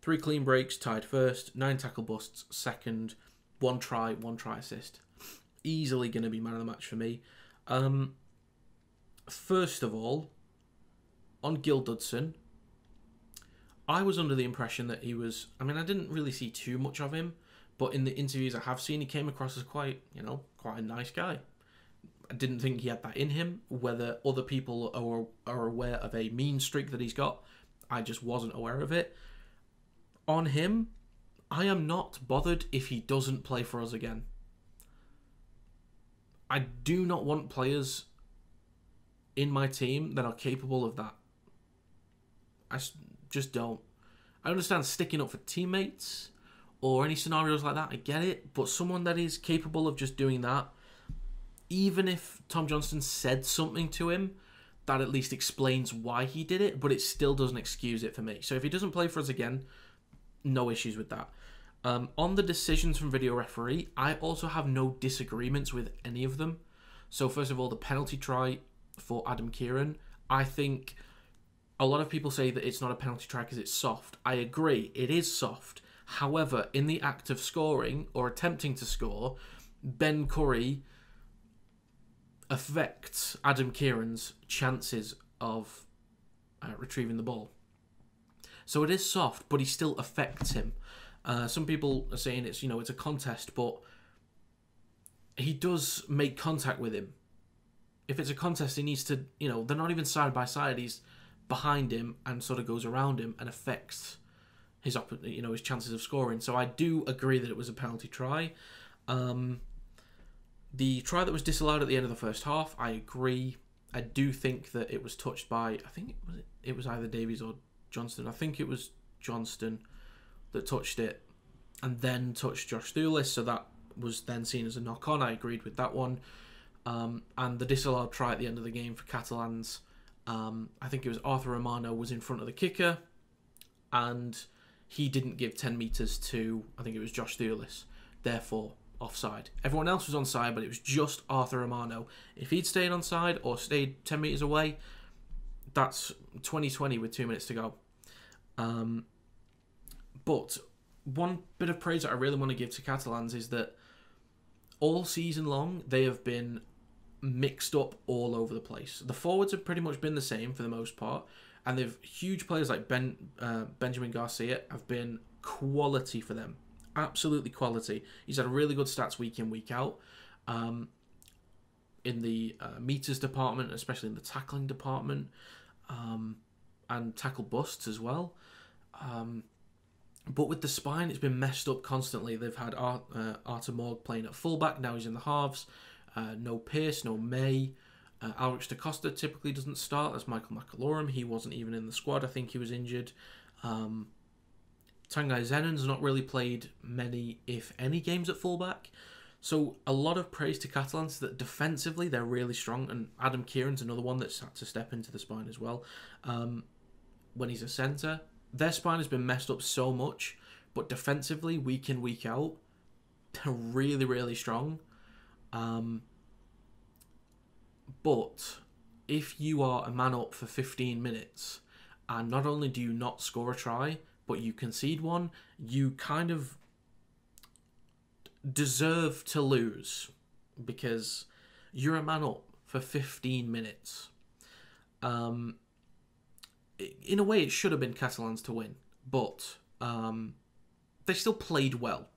3 clean breaks, tied first, 9 tackle busts, second, 1 try assist. Easily going to be man of the match for me. First of all, on Gil Dudson, I was under the impression that he was, I didn't really see too much of him, but in the interviews I have seen, he came across as quite a nice guy. I didn't think he had that in him. Whether other people are aware of a mean streak that he's got, I just wasn't aware of it. On him, I am not bothered if he doesn't play for us again. I do not want players in my team that are capable of that. I just don't. I understand sticking up for teammates or any scenarios like that, I get it, but someone that is capable of just doing that, even if Tom Johnston said something to him, that at least explains why he did it, but it still doesn't excuse it for me. So if he doesn't play for us again, no issues with that. On the decisions from video referee, I also have no disagreements with any of them. So first of all, the penalty try for Adam Kieran, I think a lot of people say that it's not a penalty try because it's soft. I agree, it is soft. However, in the act of scoring or attempting to score, Ben Curry affects Adam Kieran's chances of retrieving the ball. So it is soft, but he still affects him. Some people are saying it's a contest, but he does make contact with him. If it's a contest, he needs to, they're not even side by side. He's behind him and sort of goes around him and affects his his chances of scoring. So I do agree that it was a penalty try. The try that was disallowed at the end of the first half, I agree. I do think that it was touched by, I think it was either Davies or Johnston. I think it was Johnston that touched it and then touched Josh Thewlis, so that was then seen as a knock-on. I agreed with that one. And the disallowed try at the end of the game for Catalans, I think it was Arthur Romano was in front of the kicker and he didn't give 10 metres to, I think it was Josh Thewlis, therefore offside. Everyone else was onside, but it was just Arthur Romano. If he'd stayed onside or stayed 10 metres away, that's 20-20 with 2 minutes to go. But one bit of praise that I really want to give to Catalans is that all season long, they have been mixed up all over the place. The forwards have pretty much been the same for the most part. And they've huge players like Benjamin Garcia have been quality for them. Absolutely quality. He's had really good stats week in, week out. In the meters department, especially in the tackling department. And tackle busts as well. But with the spine, it's been messed up constantly. They've had Artur Morg playing at fullback. Now he's in the halves. No Pearce, no May. Alex Da Costa typically doesn't start. That's Michael McAlorum. He wasn't even in the squad. I think he was injured. Tanguy Zenon's not really played many, if any, games at fullback. So a lot of praise to Catalans that defensively they're really strong. And Adam Kieran's another one that's had to step into the spine as well. When he's a centre. Their spine has been messed up so much, but defensively, week in, week out, they're really, really strong. But if you are a man up for 15 minutes, and not only do you not score a try, but you concede one, you kind of deserve to lose because you're a man up for 15 minutes. In a way, it should have been Catalans to win, but they still played well.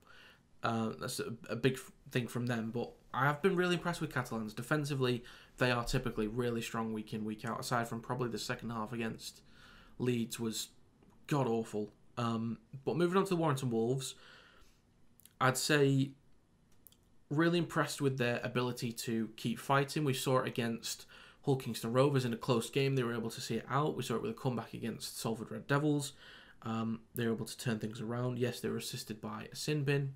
That's a big thing from them, but I have been really impressed with Catalans. Defensively, they are typically really strong week in, week out, aside from probably the second half against Leeds was god-awful. But moving on to the Warrington Wolves, I'd say really impressed with their ability to keep fighting. We saw it against Kingston Rovers in a close game. They were able to see it out. We saw it with a comeback against Salford Red Devils. They were able to turn things around. Yes, they were assisted by a sin bin.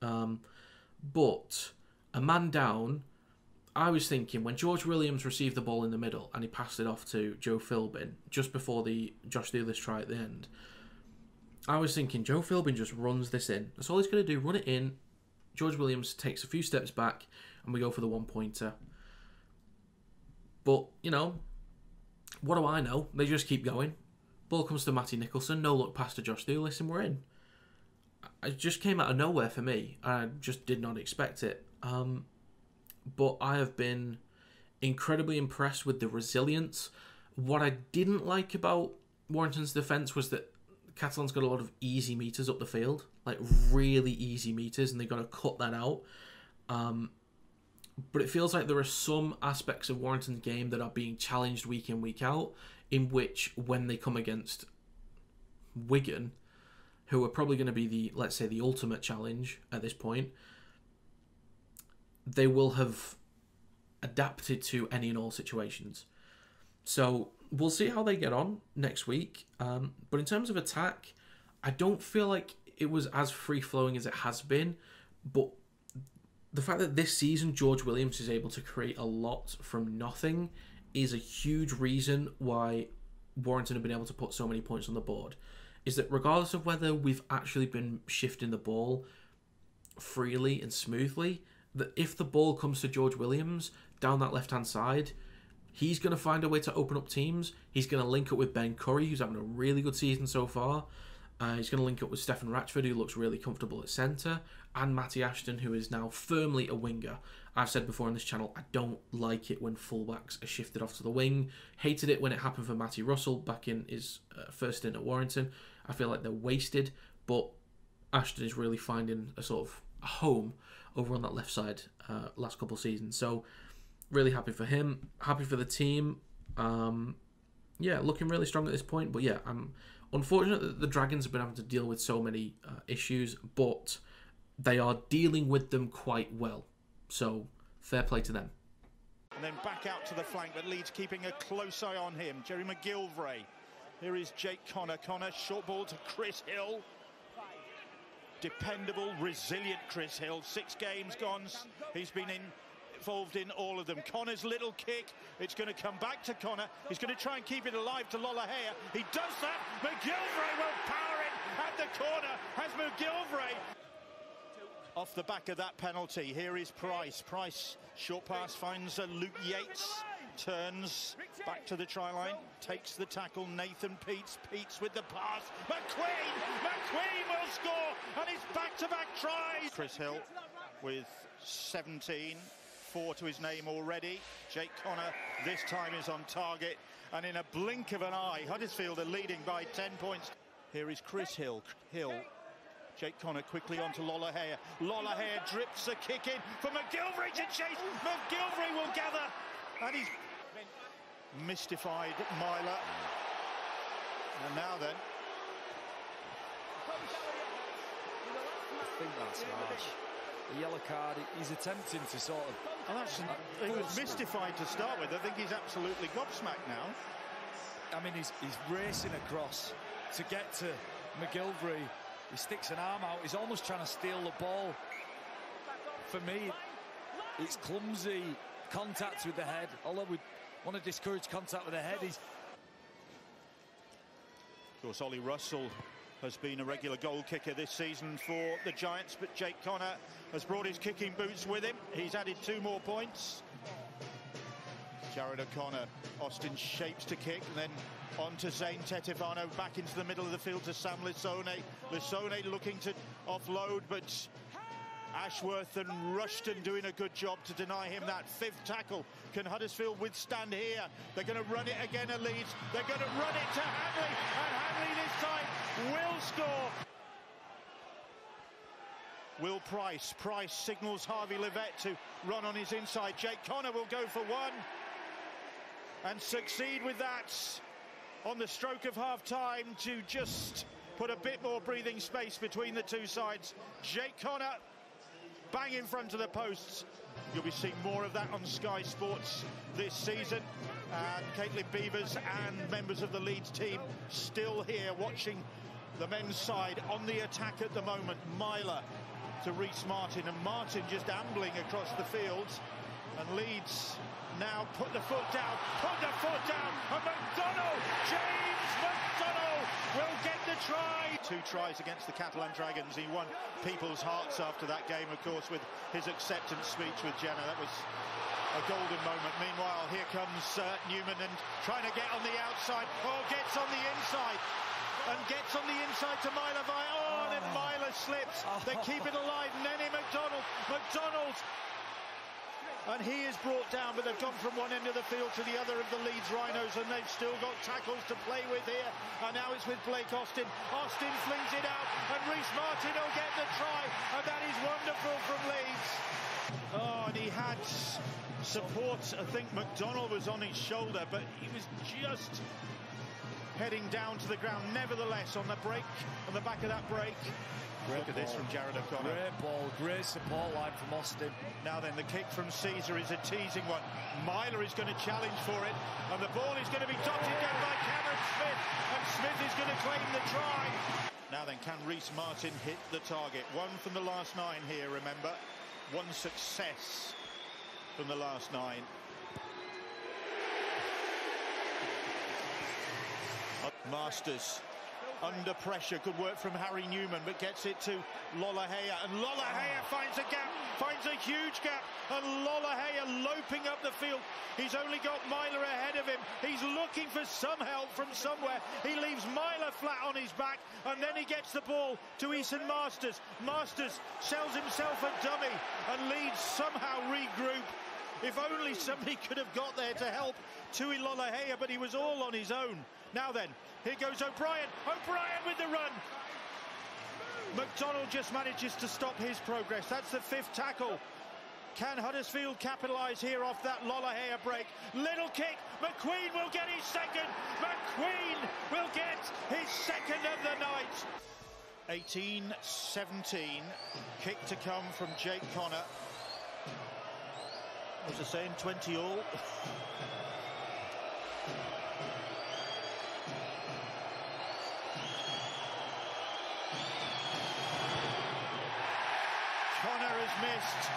But a man down, I was thinking when George Williams received the ball in the middle and he passed it off to Joe Philbin just before the Josh Thewlis try at the end, I was thinking Joe Philbin just runs this in. That's all he's going to do, run it in. George Williams takes a few steps back and we go for the one-pointer. But, you know, what do I know? They just keep going. Ball comes to Matty Nicholson. No look past to Josh Thewlis and we're in. It just came out of nowhere for me. I just did not expect it. But I have been incredibly impressed with the resilience. What I didn't like about Warrington's defence was that Catalans got a lot of easy meters up the field. Like, really easy meters. And they got to cut that out. But it feels like there are some aspects of Warrington's game that are being challenged week in, week out, in which when they come against Wigan, who are probably going to be the, let's say, the ultimate challenge at this point, they will have adapted to any and all situations. So we'll see how they get on next week. But in terms of attack, I don't feel like it was as free-flowing as it has been, but the fact that this season George Williams is able to create a lot from nothing is a huge reason why Warrington have been able to put so many points on the board. Is that regardless of whether we've actually been shifting the ball freely and smoothly, that if the ball comes to George Williams down that left-hand side, he's going to find a way to open up teams. He's going to link up with Ben Curry, who's having a really good season so far. He's going to link up with Stefan Ratchford, who looks really comfortable at centre, and Matty Ashton, who is now firmly a winger. I've said before on this channel, I don't like it when fullbacks are shifted off to the wing. Hated it when it happened for Matty Russell back in his first stint at Warrington. I feel like they're wasted, but Ashton is really finding a sort of home over on that left side last couple of seasons. So, really happy for him. Happy for the team. Yeah, looking really strong at this point. But yeah, I'm unfortunate that the Dragons have been having to deal with so many issues, but they are dealing with them quite well. So, fair play to them. And then back out to the flank, but Leeds keeping a close eye on him. Jerry McGilvray. Here is Jake Connor. Connor, short ball to Chris Hill. Dependable, resilient Chris Hill. 6 games gone. He's been involved in all of them. Connor's little kick. It's going to come back to Connor. He's going to try and keep it alive to Lollahea. He does that. McGilvray will power it at the corner. Has McGilvray. Off the back of that penalty, here is Price. Price, short pass, finds Luke Yates. Turns back to the try line, takes the tackle. Nathan Peets with the pass. McQueen will score, and it's back-to-back tries. Chris Hill with 17, 4 to his name already. Jake Connor this time is on target, and in a blink of an eye, Huddersfield are leading by 10 points. Here is Chris Hill. Jake Connor quickly onto Lollahea. Lollahea drips a kick in for McGilvery to chase. McGilvery will gather, and he's mystified Myler. And now then, I think that's harsh. The yellow card, he's attempting to sort of... Well, he was mystified to start with. I think he's absolutely gobsmacked now. I mean, he's racing across to get to McGilvery. He sticks an arm out. He's almost trying to steal the ball. For me, it's clumsy contact with the head. Although we want to discourage contact with the head, he's... Of course, Ollie Russell has been a regular goal kicker this season for the Giants, but Jake Connor has brought his kicking boots with him. He's added 2 more points. Jared O'Connor, Austin shapes to kick, and then on to Zane Tetifano, back into the middle of the field to Sam Lissone. Lissone looking to offload, but Ashworth and Rushton doing a good job to deny him that 5th tackle. Can Huddersfield withstand here? They're going to run it again at Leeds. They're going to run it to Hanley, and Hanley this time will score. Will Price signals Harvey Livette to run on his inside. Jake Connor will go for 1 and succeed with that on the stroke of half-time to just put a bit more breathing space between the two sides. Jake Connor bang in front of the posts. You'll be seeing more of that on Sky Sports this season. And Caitlin Beavers and members of the Leeds team still here watching the men's side on the attack at the moment. Myler to Reece Martin, and Martin just ambling across the field. And Leeds now put the foot down, and McDonald, James McDonald will get the try. 2 tries against the Catalan Dragons. He won people's hearts after that game, of course, with his acceptance speech with Jenna. That was a golden moment. Meanwhile, here comes Newman, and trying to get on the outside. Gets on the inside. And gets on the inside to Myler and Myler slips. They keep it alive. Nenny McDonald. And he is brought down, but they've gone from one end of the field to the other of the Leeds Rhinos, and they've still got tackles to play with here. And now it's with Blake Austin. Austin flings it out, and Reece Martin will get the try, and that is wonderful from Leeds. And he had support. I think McDonald was on his shoulder, but he was just heading down to the ground. Nevertheless, on the break, on the back of that break, look at this from Jared O'Connor. Great ball, great support line from Austin. Now then, the kick from Caesar is a teasing one. Myler is going to challenge for it, and the ball is going to be dotted down by Cameron Smith, and Smith is going to claim the try. Now then, can Reece Martin hit the target? 1 from the last 9 here, remember. 1 success from the last 9. Masters under pressure, good work from Harry Newman, but gets it to Lollahea, and Lollahea finds a gap, finds a huge gap, and Lollahea loping up the field. He's only got Myler ahead of him. He's looking for some help from somewhere. He leaves Myler flat on his back, and then he gets the ball to Eason Masters. Masters sells himself a dummy, and Leeds somehow regroup. If only somebody could have got there to help Tui Lollahea, but he was all on his own. Now then, here goes O'Brien. O'Brien with the run. McDonald just manages to stop his progress. That's the 5th tackle. Can Huddersfield capitalise here off that Lollahea break? Little kick. McQueen will get his 2nd. McQueen will get his 2nd of the night. 18-17. Kick to come from Jake Connor. What was I saying? 20 all. Connor has missed.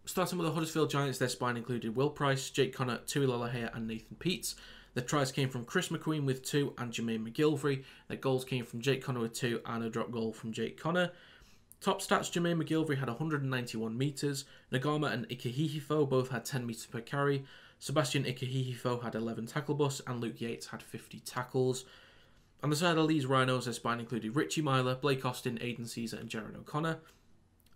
Starting with the Huddersfield Giants, their spine included Will Price, Jake Connor, Tui Lollahea and Nathan Peets. The tries came from Chris McQueen with 2 and Jermaine McGilvery. The goals came from Jake Connor with 2 and a drop goal from Jake Connor. Top stats, Jermaine McGilvery had 191 metres. Nagama and Ikehihifo both had 10 metres per carry. Sebastian Ikehihifo had 11 tackle busts, and Luke Yates had 50 tackles. On the side of the Leeds Rhinos, their spine included Richie Myler, Blake Austin, Aidan Caesar and Jared O'Connor.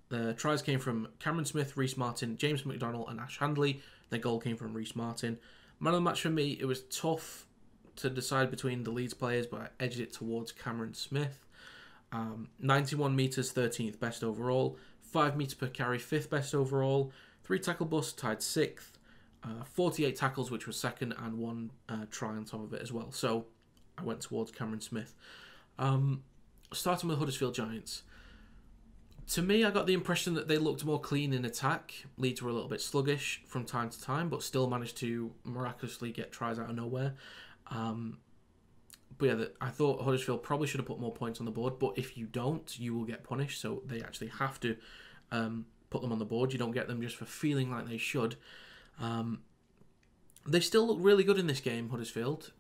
The tries came from Cameron Smith, Reece Martin, James McDonnell and Ash Handley. Their goal came from Reece Martin. Man of the match for me, it was tough to decide between the Leeds players, but I edged it towards Cameron Smith. 91 metres, 13th best overall. 5 metres per carry, 5th best overall. 3 tackle busts, tied 6th. 48 tackles, which was 2nd, and 1 try on top of it as well. So I went towards Cameron Smith. Starting with Huddersfield Giants. To me, I got the impression that they looked more clean in attack. Leeds were a little bit sluggish from time to time, but still managed to miraculously get tries out of nowhere. But yeah, I thought Huddersfield probably should have put more points on the board, but if you don't, you will get punished, so they actually have to put them on the board. You don't get them just for feeling like they should. They still look really good in this game, Huddersfield.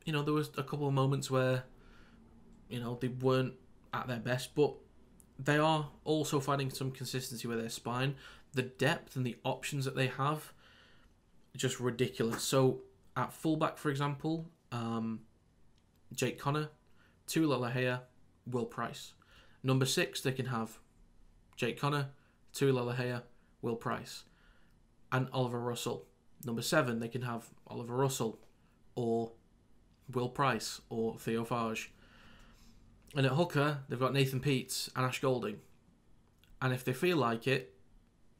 You know, there was a couple of moments where, you know, they weren't at their best, but they are also finding some consistency with their spine. The depth and the options that they have, just ridiculous. So at fullback, for example, Jake Connor, Tuilalalahea, Will Price. Number 6, they can have Jake Connor, Tuilalalahea, Will Price, and Oliver Russell. Number 7, they can have Oliver Russell, or Will Price, or Theo Farge. And at hooker, they've got Nathan Peets and Ash Golding. And if they feel like it,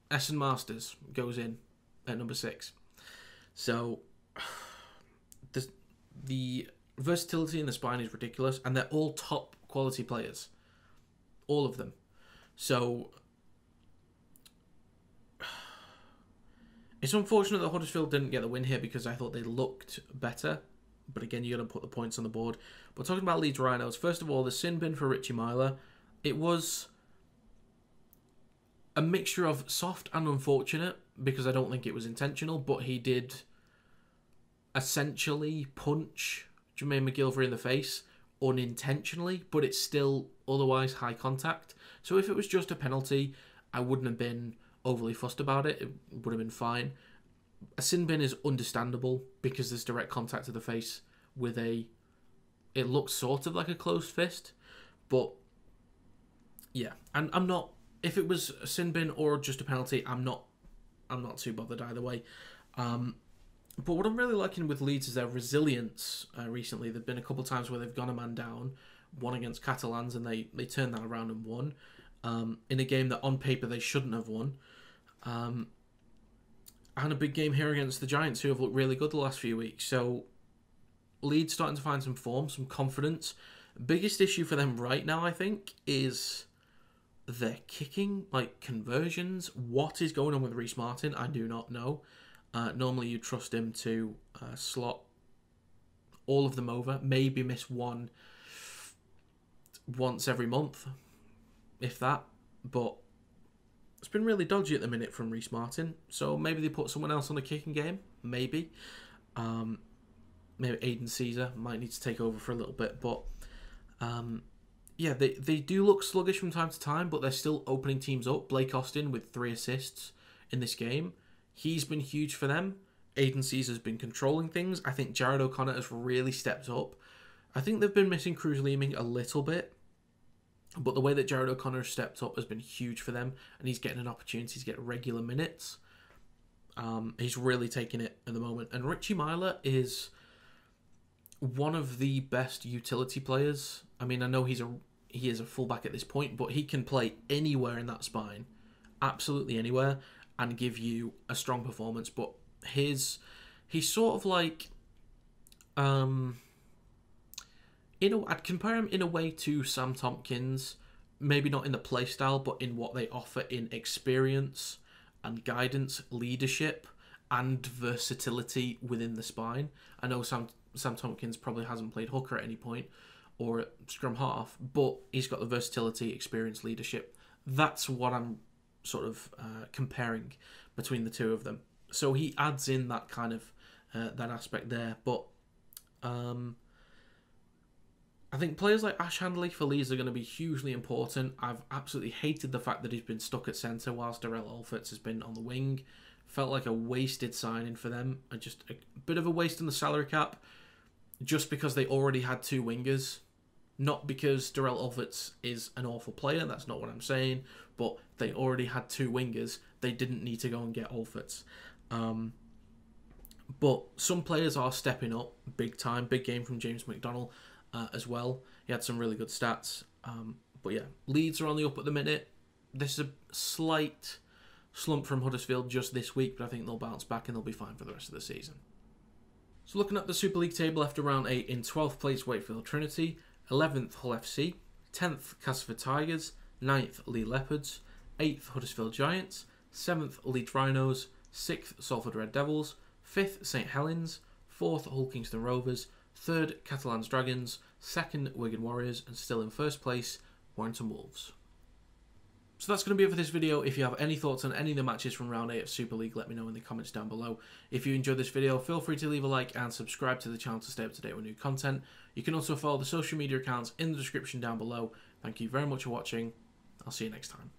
Essen Masters goes in at number 6. So the versatility in the spine is ridiculous, and they're all top quality players. All of them. So it's unfortunate that Huddersfield didn't get the win here because I thought they looked better. But again, you got to put the points on the board. But talking about Leeds Rhinos, first of all, the sin bin for Richie Myler, it was a mixture of soft and unfortunate because I don't think it was intentional, but he did essentially punch Jermaine McGilvery in the face unintentionally, but it's still otherwise high contact. So if it was just a penalty, I wouldn't have been overly fussed about it. It would have been fine. A sin bin is understandable because there's direct contact to the face with it looks sort of like a closed fist, but yeah, and I'm not, if it was a sin bin or just a penalty, I'm not too bothered either way. But what I'm really liking with Leeds is their resilience recently. There've been a couple of times where they've gone a man down, one against Catalans, and they turned that around and won in a game that on paper they shouldn't have won. And a big game here against the Giants, who have looked really good the last few weeks. So Leeds starting to find some form, some confidence. Biggest issue for them right now, I think, is their kicking, like conversions. What is going on with Reece Martin? I do not know. Normally you trust him to slot all of them over, maybe miss one once every month, if that. But it's been really dodgy at the minute from Reece Martin, so maybe they put someone else on the kicking game. Maybe. Maybe Aidan Caesar might need to take over for a little bit, but yeah, they do look sluggish from time to time, but they're still opening teams up. Blake Austin with 3 assists in this game. He's been huge for them. Aidan Caesar's been controlling things. I think Jared O'Connor has really stepped up. I think they've been missing Cruz Leeming a little bit, but the way that Jared O'Connor has stepped up has been huge for them, and he's getting an opportunity to get regular minutes. He's really taking it at the moment. And Richie Myler is one of the best utility players. I mean, I know he is a fullback at this point, but he can play anywhere in that spine, absolutely anywhere, and give you a strong performance. But he's sort of like, I'd compare him in a way to Sam Tompkins, maybe not in the play style, but in what they offer in experience and guidance, leadership, and versatility within the spine. I know Sam Tompkins probably hasn't played hooker at any point or at scrum half, but he's got the versatility, experience, leadership. That's what I'm sort of comparing between the two of them. So he adds in that kind of that aspect there. But I think players like Ash Handley for Leeds are going to be hugely important. I've absolutely hated the fact that he's been stuck at centre whilst Darrell Alfords has been on the wing. Felt like a wasted signing for them. Just a bit of a waste on the salary cap. just because they already had 2 wingers. Not because Darrell Ulverts is an awful player, that's not what I'm saying, but they already had 2 wingers. They didn't need to go and get Ulverts. But some players are stepping up big time. Big game from James McDonnell as well. He had some really good stats. But yeah, Leeds are on the up at the minute. This is a slight slump from Huddersfield just this week, but I think they'll bounce back and they'll be fine for the rest of the season. So looking at the Super League table after round 8, in 12th place Wakefield Trinity, 11th Hull FC, 10th Castleford Tigers, 9th Leigh Leopards, 8th Huddersfield Giants, 7th Leeds Rhinos, 6th Salford Red Devils, 5th St Helens, 4th Hull Kingston Rovers, 3rd Catalans Dragons, 2nd Wigan Warriors, and still in 1st place Warrington Wolves. So that's going to be it for this video. If you have any thoughts on any of the matches from round 8 of Super League, let me know in the comments down below. If you enjoyed this video, feel free to leave a like and subscribe to the channel to stay up to date with new content. You can also follow the social media accounts in the description down below. Thank you very much for watching. I'll see you next time.